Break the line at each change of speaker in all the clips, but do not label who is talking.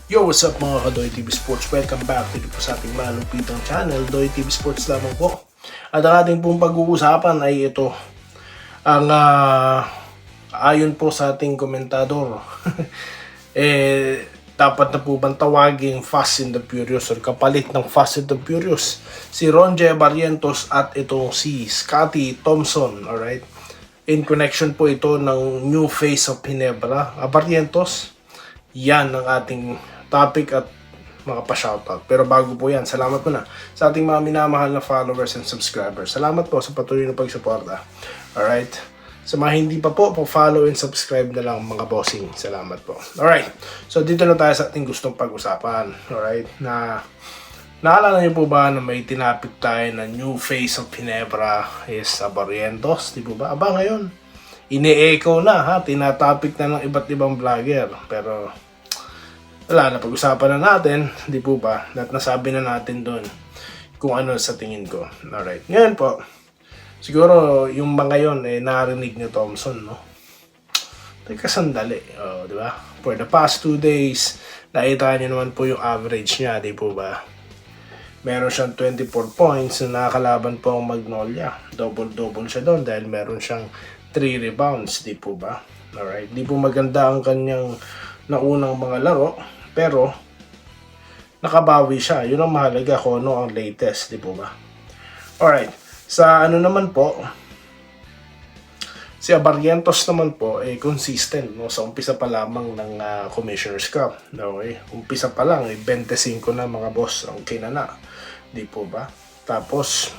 Yo, what's up mga ka-Doy TV Sports? Welcome back to po sa ating malupitang channel, Doy TV Sports lamang po. At ang ating pong pag-uusapan ay ito, ang ayon po sa ating komentador, dapat na po bang tawaging Fast and the Furious or kapalit ng Fast and the Furious si Ronje Barrientos at itong si Scotty Thompson, alright? In connection po ito ng new face of Ginebra, Barrientos. Yan ang ating topic at mga pa-shoutout. Pero bago po yan, salamat po na sa ating mga minamahal na followers and subscribers. Salamat po sa patuloy na pagsuporta. Alright? Sa mga hindi pa po, follow and subscribe na lang mga bossing. Salamat po. Alright. So dito na tayo sa ating gustong pag-usapan. Alright? Naalala niyo po ba na may tinapik tayo na new face of Ginebra is Barrientos? Di po ba? Aba ngayon, ine-echo na ha, tinatopic na ng iba't ibang vlogger. Pero wala na, pag-usapan na natin, di po ba? At nasabi na natin doon kung ano sa tingin ko. Alright, ngayon po, siguro yung mga yon narinig ni Thompson, no? Teka sandali, di ba? For the past 2 days, nakita niyo naman po yung average niya, di po ba? Meron siyang 24 points na nakakalaban po ang Magnolia. Double-double siya doon dahil meron siyang 3 rebounds, di po ba? Alright, di po maganda ang kanyang naunang mga laro, pero nakabawi siya. Yun ang mahalaga kung ano ang latest, di po ba? Alright, sa ano naman po, si Barrientos naman po consistent, no? Sa umpisa pa lamang ng Commissioner's Cup. Okay? Umpisa pa lang 25 na mga boss ang kinana, di po ba? Tapos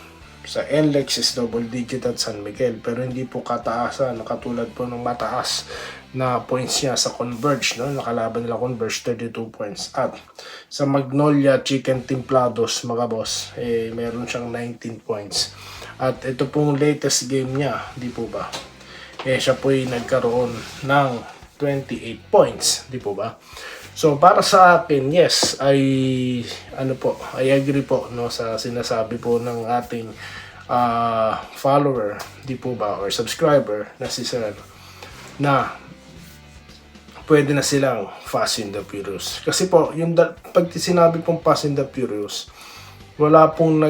sa NLEX is double digit at San Miguel, pero hindi po kataasan, katulad po ng mataas na points niya sa Converge, no? Nakalaban nila Converge 32 points. At sa Magnolia Chicken Templados mga boss, meron siyang 19 points. At ito pong latest game niya, di po ba? Siya po ay nagkaroon ng 28 points, di po ba? So para sa akin, yes, I agree po, no, sa sinasabi po ng ating follower, di po ba, or subscriber na si Sir, na pwede na silang Fast and the Furious. Kasi po, yung pag sinabi pong Fast and the Furious, wala pong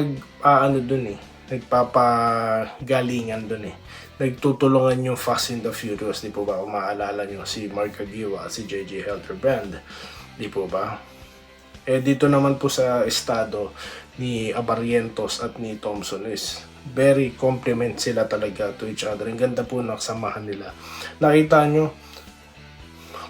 nagpapagalingan dun nagtutulungan yung Fast and the Furious, di po ba? Kung maalala nyo si Mark Aguiwa at si JJ Helterbrand, di po ba? Dito naman po sa estado ni Barrientos at ni Thompson is very complement sila talaga to each other. Ang ganda po ng samahan nila. Nakita nyo,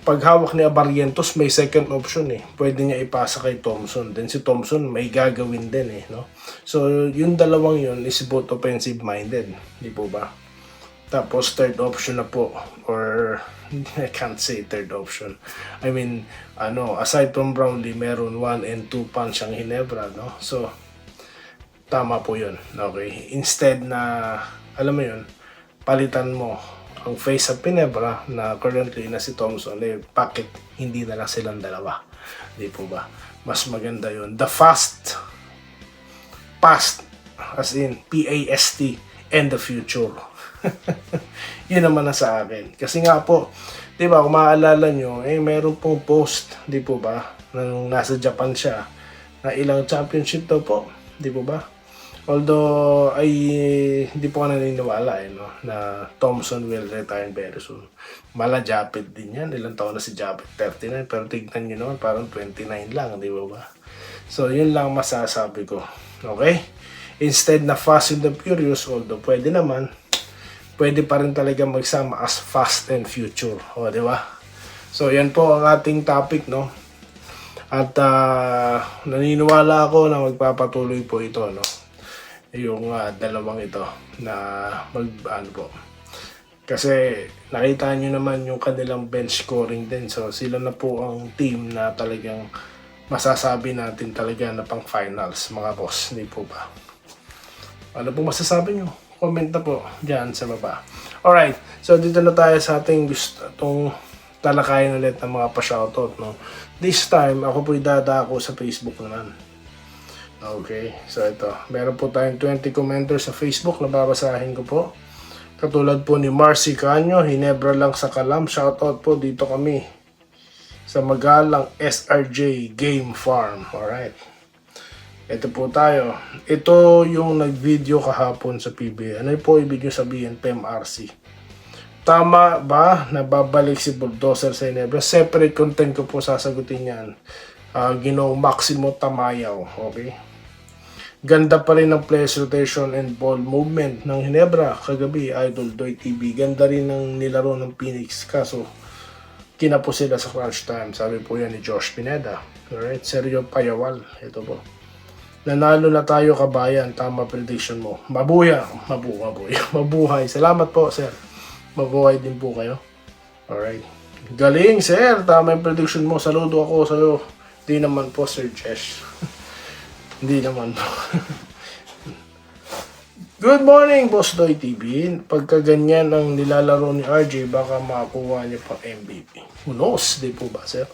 pag hawak ni Barrientos, may second option Pwede niya ipasa kay Thompson. Then si Thompson may gagawin din no? So yung dalawang yun is both offensive minded, di po ba? Tapos third option na po, or I can't say third option. I mean, aside from Brownlee, meron 1 and 2 punch ang Ginebra, no? So tama po yun. Okay. Instead na, alam mo yun, palitan mo ang face of Ginebra na currently na si Thompson, bakit hindi na lang silang dalawa? Di po ba? Mas maganda yun. The past, as in P-A-S-T, and the future. Yun naman na sa akin. Kasi nga po, di ba, kung maaalala nyo, meron pong post, di po ba, nung nasa Japan siya, na ilang championship daw po, di po ba? Although, ay hindi po ka naniniwala no, na Thompson will retire very soon. Mala Japet din yan. Ilang taon na si Japet? 39. Pero tignan nyo naman, parang 29 lang, di ba? So, yun lang masasabi ko. Okay? Instead na Fast and the Furious, although pwede naman, pwede pa rin talaga magsama as Fast and Future. O, di ba? So, yan po ang ating topic, no? At naniniwala ako na magpapatuloy po ito, no? Yung dalawang ito na po. Kasi nakita nyo naman yung kanilang bench scoring din. So, sila na po ang team na talagang masasabi natin talaga na pang finals, mga boss. Hindi po ba? Ano po masasabi nyo? Comment na po dyan sa baba. Alright, so dito na tayo sa ating itong talakayin ulit ng mga pa-shoutout, no? This time, ako po'y dadako sa Facebook naman. Okay, so ito. Meron po tayong 20 commenters sa Facebook na babasahin ko po. Katulad po ni Marcy Canyo, Ginebra lang sa Kalam. Shoutout po, dito kami. sa magalang SRJ Game Farm. Alright. Ito po tayo. Ito yung nag-video kahapon sa PBA. Ano po ibig nyo sabihin, PMRC? Tama ba na babalik si Bulldozer sa Ginebra? Separate content ko po sasagutin yan. Ginoong Maximo Tamayaw. Okay? Ganda pa rin ng players rotation and ball movement ng Ginebra kagabi, Idol Doy TV. Ganda rin ng nilaro ng Phoenix. Kaso, kinapo sila sa crunch time. Sabi po yan ni Josh Pineda. Alright? Sergio Payawal. Ito po. Nanalo na tayo kabayan. Tama prediction mo. Mabuhay. Salamat po, sir. Mabuhay din po kayo. Alright. Galing, sir. Tama yung prediction mo. Saludo ako sa'yo. Hindi naman po, Sir Jesh. Hindi naman po. Good morning, Boss Doy TV. Pagka ganyan ang nilalaro ni RJ, baka makakuha niya pang MVP. Who knows? Di po ba, sir?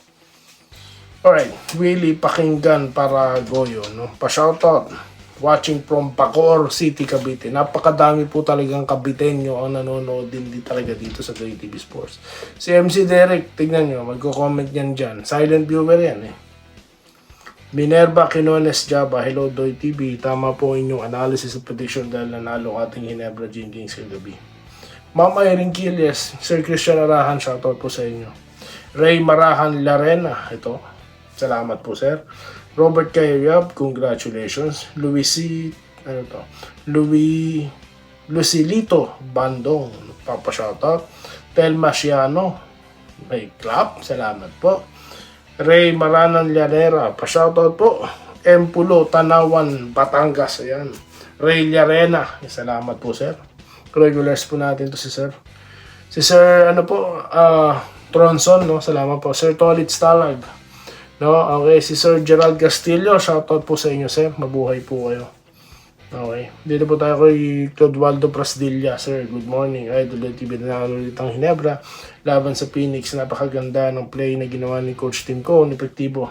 Alright, Willie Pakinggan para Goyo, no? Pa-shoutout. Watching from Bacoor City, Cavite. Napakadami po talagang Caviteño ang nanonood din talaga dito sa Doy TV Sports. Si MC Derek, tignan nyo, magko-comment yan dyan. Silent viewer yan eh. Minerva Quinones Java, hello Doy TV. Tama po inyong analysis at prediction dahil nanalo ating Ginebra Kings kagabi. Ma'am Irene Quiles, Sir Christian Arahan, shoutout po sa inyo. Ray Marahan Larena, ito. Salamat po, sir. Robert Kayab, congratulations. Lucilito Bandong, papashoutout. Telma Siano, may clap, salamat po. Ray Maranan Llanera, pa-shoutout po. Empulo, Tanawan, Batangas, ayan. Ray Llarena, salamat po, sir. Regulars po natin to si sir. Si sir, Tronson, no? Salamat po. Sir Tolit Stalag. No, okay, si Sir Gerald Castillo, shoutout po sa inyo, sir. Mabuhay po kayo. Okay. Dito po tayo kay Claude Prasdilla, sir. Good morning. Idol TV na ulit ang Ginebra. Laban sa Phoenix. Napakaganda ng play na ginawa ni Coach Tim Cone. Epektibo.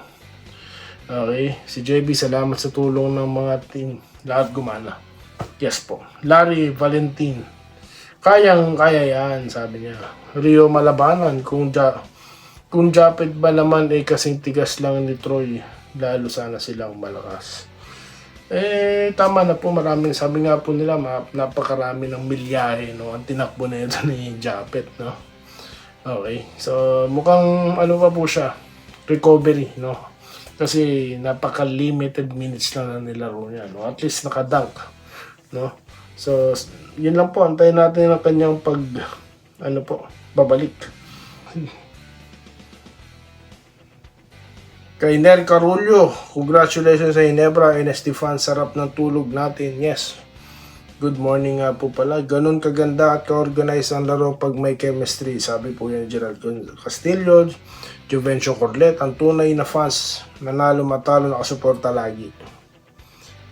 Okay. Si JB, salamat sa tulong ng mga team. Lahat gumana. Yes po. Larry Valentin. Kaya yan, sabi niya. Rio Malabanan, kung Japet ba naman kasing tigas lang ni Troy, lalo sana silang malakas. Tama na po, maraming, sabi nga po nila, napakarami ng milyahe, no, ang tinakbo na ito ni Japet, no. Okay, so mukhang pa po siya, recovery, no. Kasi napaka-limited minutes lang na nilaro niya, no. At least nakadunk, no. So, yun lang po, antayin natin ang kanyang babalik. Kay Ner Carullo, congratulations sa Ginebra, NST fans, sarap ng tulog natin. Yes, good morning nga po pala. Ganun kaganda at ka-organize ang laro pag may chemistry. Sabi po yan Gerald Castillo, Juvencio Corlet, ang tunay na fans, nanalo matalo nakasuporta lagi.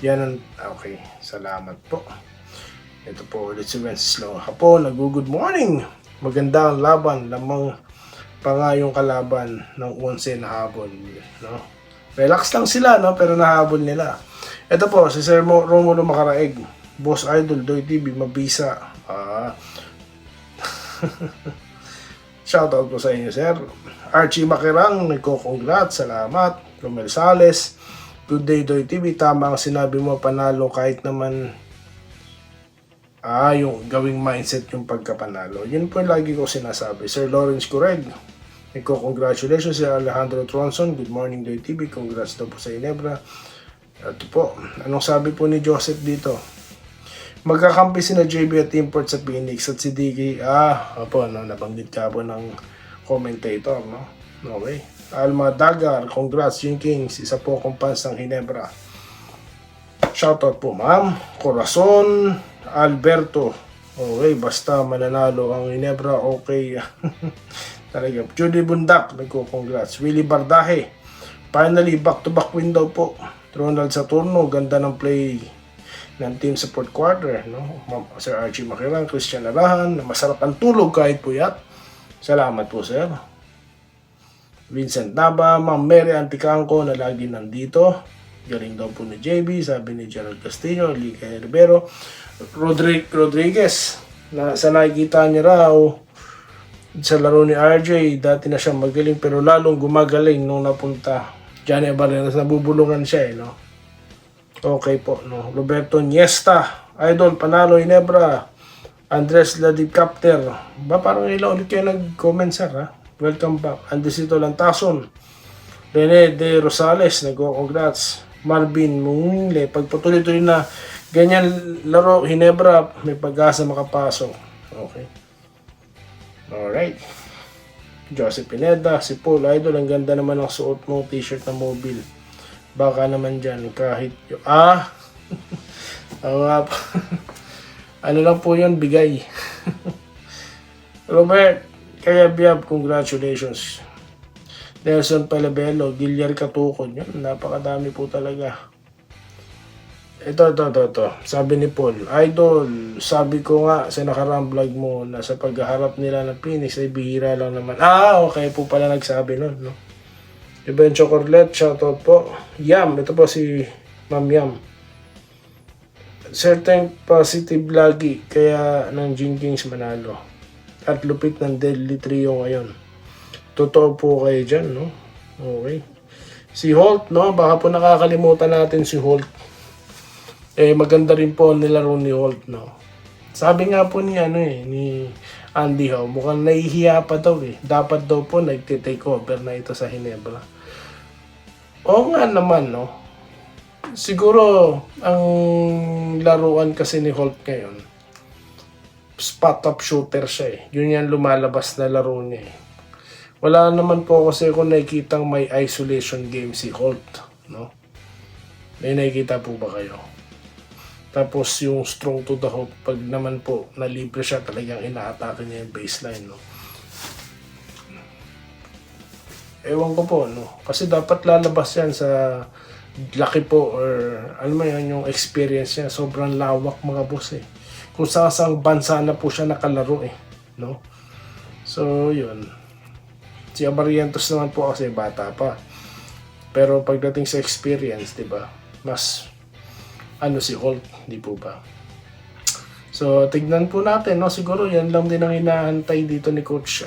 Yan ang, okay, salamat po. Ito po ulit si Wenceslau Hapon, good morning. Maganda ang laban, lamang pa nga yung kalaban ng 11 na habol, no? Relax lang sila, no? Pero nahabol nila. Ito po, si Sir Romulo Macaraeg, Boss Idol, Doy TV, mabisa. Shoutout po sa inyo, sir. Archie Makirang, nagko-congrats, salamat. Romel Sales, good day, Doy TV. Tama ang sinabi mo, panalo kahit naman yung gawing mindset yung pagkapanalo. Yun po yung lagi ko sinasabi. Sir Lawrence Correg, congratulations si Alejandro Tronson. Good morning, Doy TV. Congrats daw po sa Ginebra. Ito po. Anong sabi po ni Joseph dito? Magkakampi si na JB at Import sa Phoenix at si DK. Nabanggit ka po ng commentator, no? Okay. Alma Dagar, congrats, Kings. Isa po akong fans ng Ginebra. Shoutout po, ma'am. Corazon Alberto. Okay, basta mananalo ang Ginebra, okay. Talaga. Judy Bundak, nagko-congrats. Willie Bardahe. Finally, back-to-back win daw po. Ronald Saturno, ganda ng play ng team support quarter, no? Sir Archie Makirang, Christian Arahan, masarap ang tulog kahit puyat. Salamat po, sir. Vincent Naba, Ma'am Mary Anticangco na lagi nandito. Galing daw po ni JB, sabi ni Gerald Castillo, Lica Rivero. Rodriguez, na sa nakikita niya raw, sa laro ni RJ, dati na siya magaling pero lalong gumagaling nung napunta Johnny Barreras. Nabubulungan siya no. Okay po no. Roberto Niesta, Idol Panalo Ginebra, Andres Ladicapter. Parang ilang ulit kayo nag-comment sir ha. Welcome back. Andesito Lantason, Rene De Rosales, nag-congrats. Marvin Mungle, pagpatuloy-tuloy na ganyan laro, Ginebra, may pag-asa makapasok. Okay. Alright. Joseph Pineda, si Paul, Idol, ang ganda naman ng suot mo, t-shirt na mobile. Baka naman dyan, kahit yung... ano lang po yun, bigay. Robert, kaya Biab, congratulations. Nelson Palabelo, Gilyar Katukon, yun, napakadami po talaga. Ito. Sabi ni Paul, Idol, sabi ko nga sa nakaraang vlog mo na sa pagharap nila ng Phoenix ay bihira lang naman. Okay po pala nagsabi nun, no? Bencho Corlet, shoutout po. Yam, ito po si Ma'am Yam. Certain positive lagi, kaya ng Jinkings manalo. At lupit ng Deadly Trio ngayon. Totoo po kayo dyan, no? Okay. Si Holt, no? Baka po nakakalimutan natin si Holt. Maganda rin po nilaro ni Holt, no? Sabi nga po ni Andy Howe, mukhang nahihiya pa daw Dapat daw po nagtitake over na ito sa Ginebra. Oo nga naman, no? Siguro, ang laruan kasi ni Holt ngayon, spot-up shooter siya Yun yan lumalabas na laro niya Wala naman po kasi ako nakikitang may isolation game si Holt, no? May nakikita po ba kayo? Tapos yung strong to the hoop, pag naman po nalibre siya, talagang ina-atake niya yung baseline, no? Ewan ko po, no? Kasi dapat lalabas yan sa laki po or ano mo yan, yung experience niya. Sobrang lawak mga boss Kung saan bansa na po siya nakalaro no? So, yun. Si Abarientos naman po kasi bata pa. Pero pagdating sa experience, di ba? Mas si Holt, di po ba? So, tignan po natin, no? Siguro yan lang din ang inaantay dito ni Coach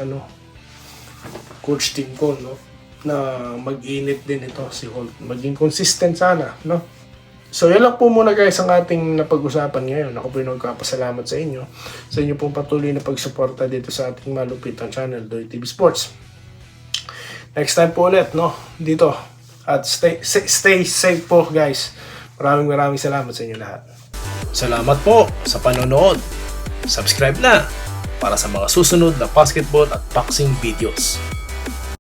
Tincon, no? Na mag-init din ito si Holt. Maging consistent sana, no? So, yan lang po muna guys ang ating napag-usapan ngayon. Ako po yung nagkapasalamat sa inyo. Sa inyo pong patuloy na pagsuporta dito sa ating malupitang channel, Doy TV Sports. Next time po ulit, no? Dito. At stay safe po, guys. Maraming salamat sa inyo lahat. Salamat po sa panonood. Subscribe na para sa mga susunod na basketball at boxing videos.